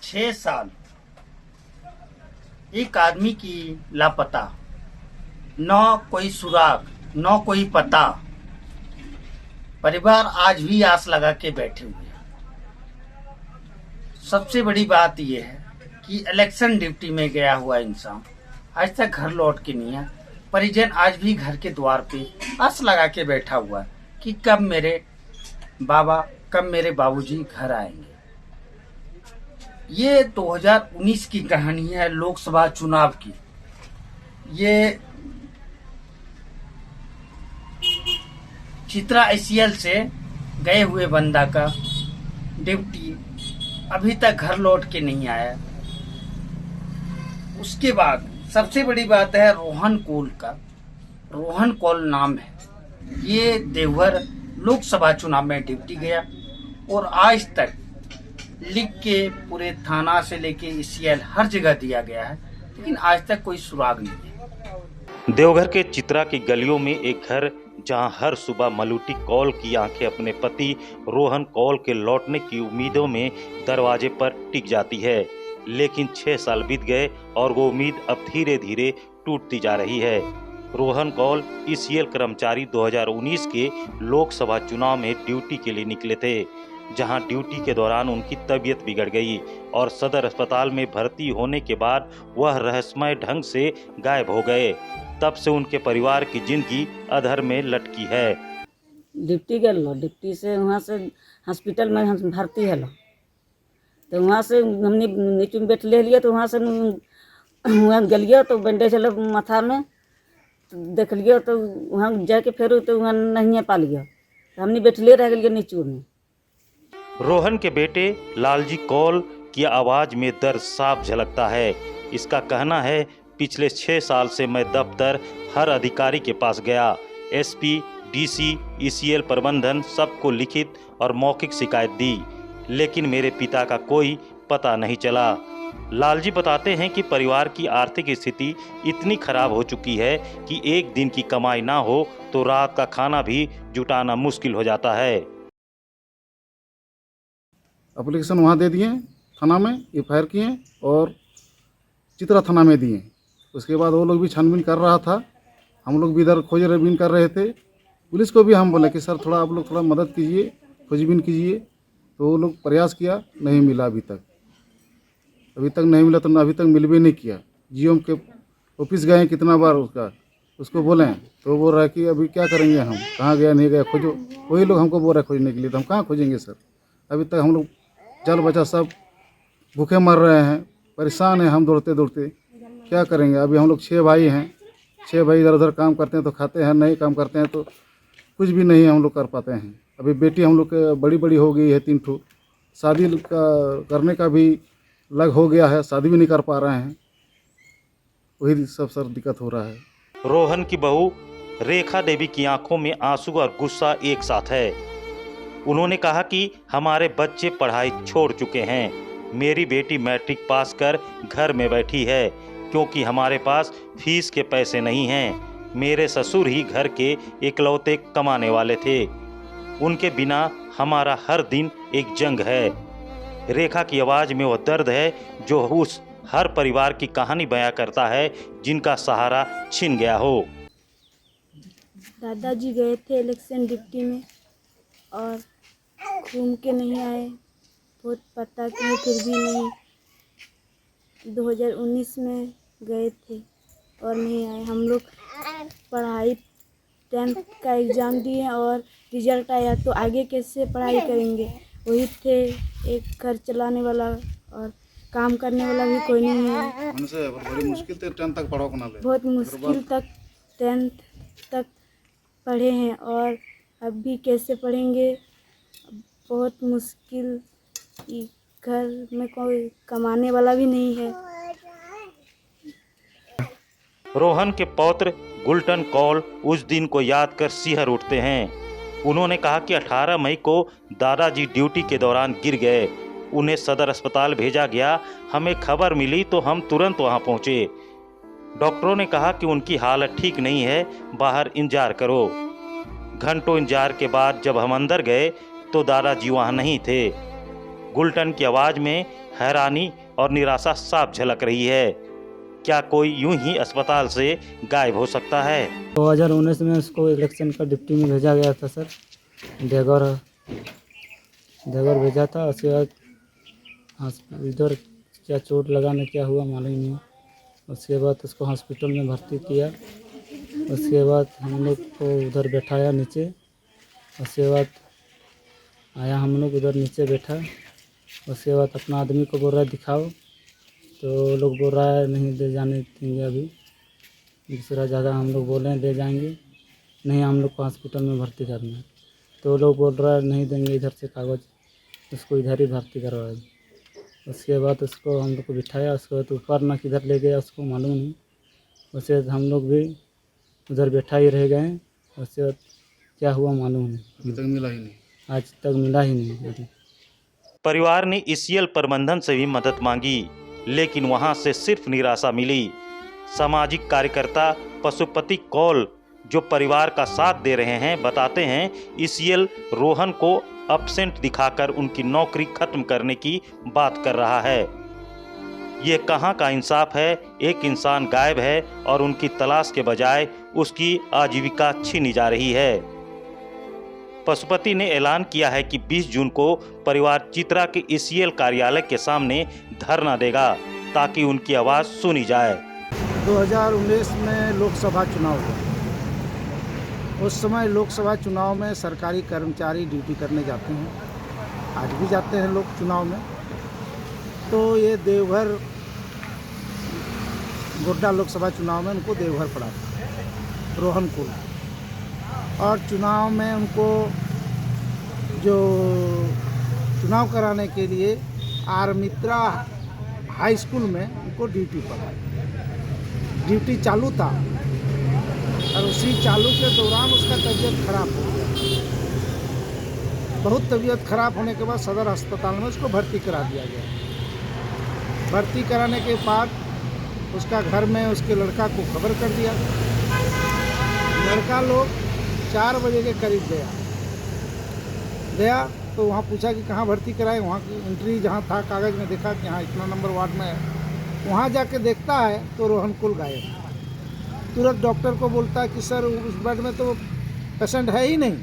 6 साल एक आदमी की लापता, न कोई सुराग न कोई पता। परिवार आज भी आस लगा के बैठे हुए हैं। सबसे बड़ी बात यह है कि इलेक्शन ड्यूटी में गया हुआ इंसान आज तक घर लौट के नहीं है। परिजन आज भी घर के द्वार पे आस लगा के बैठा हुआ है कि कब मेरे बाबा, कब मेरे बाबूजी घर आएंगे। ये 2019 की कहानी है, लोकसभा चुनाव की। ये चित्रा ICL से गए हुए बंदा का ड्यूटी अभी तक घर लौट के नहीं आया। उसके बाद सबसे बड़ी बात है रोहन कौल का। रोहन कौल नाम है, ये देवघर लोकसभा चुनाव में ड्यूटी गया और आज तक लिख के पूरे थाना से लेके ICL हर जगह दिया गया है, लेकिन आज तक कोई सुराग नहीं है। देवघर के चित्रा की गलियों में एक घर, जहां हर सुबह मलूटी कौल की आंखें अपने पति रोहन कौल के लौटने की उम्मीदों में दरवाजे पर टिक जाती है। लेकिन 6 साल बीत गए और वो उम्मीद अब धीरे धीरे टूटती जा रही है। रोहन कौल ICL कर्मचारी 2019 के लोकसभा चुनाव में ड्यूटी के लिए निकले थे, जहां ड्यूटी के दौरान उनकी तबीयत बिगड़ गई और सदर अस्पताल में भर्ती होने के बाद वह रहस्यमय ढंग से गायब हो गए। तब से उनके परिवार की जिंदगी अधर में लटकी है। डिप्टी गलो, डिप्टी से वहाँ से हॉस्पिटल में हम भर्ती हलो, तो वहाँ से हमने नीचे में बैठ ले लिया। तो वहाँ से वहाँ गलिया तो बैंडेज हलो माथा में, तो देख लिया तो वहाँ जाके फिर तो वहाँ नहीं पा लिया, तो हमने बैठले रह गए नीचू में। रोहन के बेटे लालजी कौल की आवाज में दर्द साफ झलकता है। इसका कहना है, पिछले 6 साल से मैं दफ्तर हर अधिकारी के पास गया, SP, DC, ICL प्रबंधन सबको लिखित और मौखिक शिकायत दी, लेकिन मेरे पिता का कोई पता नहीं चला। लालजी बताते हैं कि परिवार की आर्थिक स्थिति इतनी खराब हो चुकी है कि एक दिन की कमाई ना हो तो रात का खाना भी जुटाना मुश्किल हो जाता है। एप्लीकेशन वहाँ दे दिए थाना में, FIR किए और चित्रा थाना में दिए। उसके बाद वो लोग भी छानबीन कर रहा था, हम लोग भी इधर खोजबीन कर रहे थे। पुलिस को भी हम बोले कि सर थोड़ा आप लोग थोड़ा मदद कीजिए, खोजबीन कीजिए। तो वो लोग प्रयास किया, नहीं मिला अभी तक नहीं मिला। तो अभी तक मिल भी नहीं किया। GM के ऑफिस गए कितना बार, उसको बोले तो बोल रहा है कि अभी क्या करेंगे, हम कहाँ गया नहीं गया खोजो। वही लोग हमको बोल रहे खोजने के लिए, तो हम कहाँ खोजेंगे सर। अभी तक हम लोग जाल बचा सब भूखे मर रहे हैं, परेशान हैं हम दौड़ते दौड़ते। क्या करेंगे। अभी हम लोग 6 भाई हैं, 6 भाई इधर उधर काम करते हैं तो खाते हैं, नहीं काम करते हैं तो कुछ भी नहीं हम लोग कर पाते हैं। अभी बेटी हम लोग के बड़ी हो गई है, 3 ठो। शादी करने का भी लग हो गया है, शादी भी नहीं कर पा रहे हैं। वही सब सर दिक्कत हो रहा है। रोहन की बहू रेखा देवी की आंखों में आंसू और गुस्सा एक साथ है। उन्होंने कहा कि हमारे बच्चे पढ़ाई छोड़ चुके हैं, मेरी बेटी मैट्रिक पास कर घर में बैठी है क्योंकि हमारे पास फीस के पैसे नहीं हैं। मेरे ससुर ही घर के इकलौते कमाने वाले थे, उनके बिना हमारा हर दिन एक जंग है। रेखा की आवाज़ में वह दर्द है जो उस हर परिवार की कहानी बयां करता है जिनका सहारा छिन गया हो। दादाजी गए थे इलेक्शन ड्यूटी में और घूम के नहीं आए, बहुत पता किए फिर भी नहीं। 2019 में गए थे और नहीं आए। हम लोग पढ़ाई 10th का एग्ज़ाम दिए और रिजल्ट आया तो आगे कैसे पढ़ाई करेंगे। वही थे, एक घर चलाने वाला और काम करने वाला भी कोई नहीं है। बड़ी मुश्किल से 10th तक पढ़ो ना, बहुत मुश्किल तक 10th तक पढ़े हैं और अब भी कैसे पढ़ेंगे, बहुत मुश्किल। घर में कोई कमाने वाला भी नहीं है। रोहन के पौत्र गुलटन कौल उस दिन को याद कर सिहर उठते हैं। उन्होंने कहा कि 18 मई को दादाजी ड्यूटी के दौरान गिर गए, उन्हें सदर अस्पताल भेजा गया। हमें खबर मिली तो हम तुरंत वहां पहुंचे। डॉक्टरों ने कहा कि उनकी हालत ठीक नहीं है, बाहर इंतजार करो। घंटों इंतजार के बाद जब हम अंदर गए तो दादाजी वहां नहीं थे। गुलटन की आवाज में हैरानी और निराशा साफ झलक रही है। क्या कोई यूं ही अस्पताल से गायब हो सकता है? 2019 में उसको इलेक्शन का डिप्टी में भेजा गया था सर, देगर भेजा था। उसके बाद इधर क्या चोट लगाने क्या हुआ मालूम नहीं। उसके बाद उसको हॉस्पिटल में भर्ती किया। उसके बाद हम लोग को उधर बैठाया नीचे। उसके बाद आया, हम लोग उधर नीचे बैठा। उसके बाद अपना आदमी को बोल रहा है दिखाओ, तो लोग बोल रहा है नहीं ले जाने देंगे, अभी दूसरा जगह हम लोग बोले ले जाएंगे, नहीं हम लोग को हॉस्पिटल में भर्ती करना है। तो लोग बोल रहा है नहीं देंगे, इधर से कागज़, उसको इधर ही भर्ती करवाए। उसके बाद उसको हम लोग को बिठाया। उसके बाद ऊपर ना किधर ले गया उसको मालूम नहीं। उसके बाद हम लोग भी उधर बैठा ही रह गए। उसके बाद क्या हुआ मालूम नहीं, अभी तक मिला ही नहीं। आज तक मिला ही नहीं अभी। परिवार ने ईसीएल प्रबंधन से भी मदद मांगी, लेकिन वहां से सिर्फ निराशा मिली। सामाजिक कार्यकर्ता पशुपति कौल, जो परिवार का साथ दे रहे हैं, बताते हैं ईसीएल रोहन को एब्सेंट दिखाकर उनकी नौकरी खत्म करने की बात कर रहा है। ये कहां का इंसाफ है? एक इंसान गायब है और उनकी तलाश के बजाय उसकी आजीविका छीनी जा रही है। पशुपति ने ऐलान किया है कि 20 जून को परिवार चित्रा के ईसीएल कार्यालय के सामने धरना देगा ताकि उनकी आवाज़ सुनी जाए। 2019 में लोकसभा चुनाव हुआ। उस समय लोकसभा चुनाव में सरकारी कर्मचारी ड्यूटी करने जाते हैं, आज भी जाते हैं लोग चुनाव में। तो ये देवघर गोड्डा लोकसभा चुनाव में उनको देवघर पड़ा था, रोहन कुल। और चुनाव में उनको जो चुनाव कराने के लिए आर मित्रा हाई स्कूल में उनको ड्यूटी पड़ा। ड्यूटी चालू था और उसी चालू के दौरान उसका तबीयत खराब हो गया। बहुत तबीयत खराब होने के बाद सदर अस्पताल में उसको भर्ती करा दिया गया। भर्ती कराने के बाद उसका घर में उसके लड़का को खबर कर दिया। लड़का लोग 4 बजे के करीब गया तो वहाँ पूछा कि कहाँ भर्ती कराए। वहाँ की एंट्री जहाँ था कागज़ में देखा कि हाँ इतना नंबर वार्ड में है। वहाँ जाके देखता है तो रोहन कुल गायब। तुरंत डॉक्टर को बोलता है कि सर उस बेड में तो पेशेंट है ही नहीं।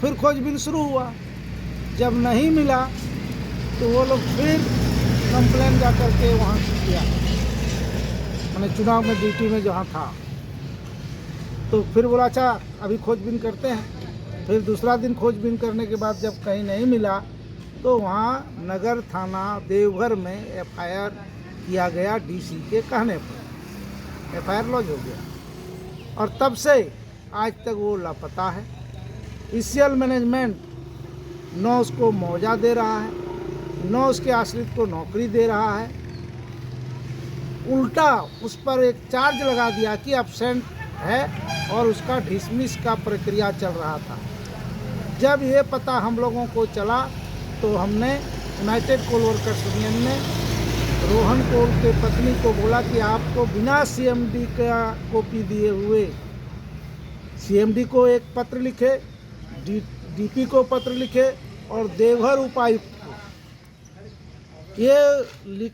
फिर खोजबीन शुरू हुआ, जब नहीं मिला तो वो लोग फिर कंप्लेन जा करके वहाँ किया, मैंने चुनाव में ड्यूटी में जहाँ था। तो फिर बोला अच्छा अभी खोजबीन करते हैं। फिर दूसरा दिन खोजबीन करने के बाद जब कहीं नहीं मिला तो वहाँ नगर थाना देवघर में एफआईआर किया गया। डीसी के कहने पर एफआईआर लॉन्च हो गया और तब से आज तक वो लापता है। ईसीएल मैनेजमेंट न उसको मुआवजा दे रहा है, न उसके आश्रित को नौकरी दे रहा है। उल्टा उस पर एक चार्ज लगा दिया कि एब्सेंट है और उसका डिसमिस का प्रक्रिया चल रहा था। जब ये पता हम लोगों को चला तो हमने यूनाइटेड कोल वर्कर्स यूनियन ने रोहन कोल के पत्नी को बोला कि आपको बिना सीएमडी का कॉपी दिए हुए सीएमडी को एक पत्र लिखे, डीपी को पत्र लिखे और देवघर उपायुक्त को ये लिख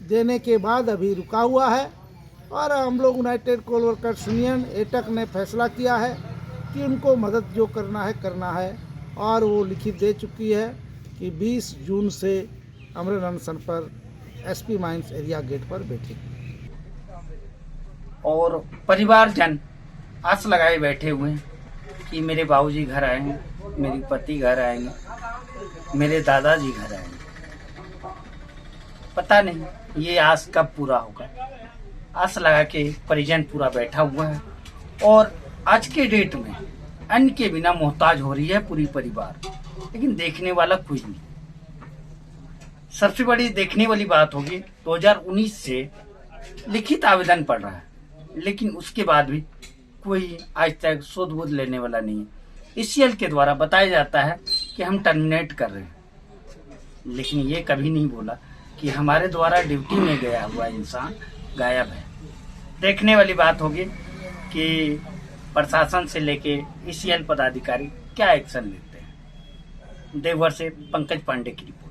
देने के बाद अभी रुका हुआ है। और हम लोग यूनाइटेड कोल वर्कर्स यूनियन एटक ने फैसला किया है कि उनको मदद जो करना है और वो लिखित दे चुकी है कि 20 जून से अमृत अनशन पर एसपी माइंस एरिया गेट पर बैठेगी। और परिवारजन आस लगाए बैठे हुए हैं कि मेरे बाबूजी घर आएंगे, मेरी पति घर आएंगे, मेरे दादाजी घर आएंगे। पता नहीं ये आस कब पूरा होगा। आस लगा के परिजन पूरा बैठा हुआ है और आज के डेट में अन्न के बिना मोहताज हो रही है पूरी परिवार, लेकिन देखने वाला कोई नहीं। सबसे बड़ी देखने वाली बात होगी 2019 से लिखित आवेदन पड़ रहा है, लेकिन उसके बाद भी कोई आज तक शोध बोध लेने वाला नहीं है। ईसीएल के द्वारा बताया जाता है कि हम टर्मिनेट कर रहे हैं, लेकिन ये कभी नहीं बोला कि हमारे द्वारा ड्यूटी में गया हुआ इंसान गायब है। देखने वाली बात होगी कि प्रशासन से लेके ईसीएल पदाधिकारी क्या एक्शन लेते हैं। देवघर से पंकज पांडे की रिपोर्ट।